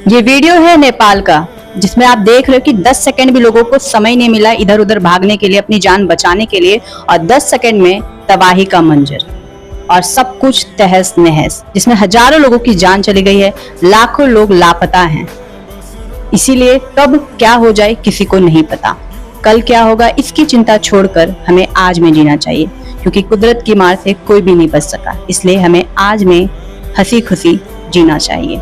ये वीडियो है नेपाल का, जिसमें आप देख रहे हो कि 10 सेकंड भी लोगों को समय नहीं मिला इधर उधर भागने के लिए, अपनी जान बचाने के लिए, और 10 सेकंड में तबाही का मंजर और सब कुछ तहस नहस, जिसमें हजारों लोगों की जान चली गई है, लाखों लोग लापता हैं। इसीलिए कब क्या हो जाए किसी को नहीं पता, कल क्या होगा इसकी चिंता छोड़कर हमें आज में जीना चाहिए, क्योंकि कुदरत की मार से कोई भी नहीं बच सका। इसलिए हमें आज में हंसी खुशी जीना चाहिए।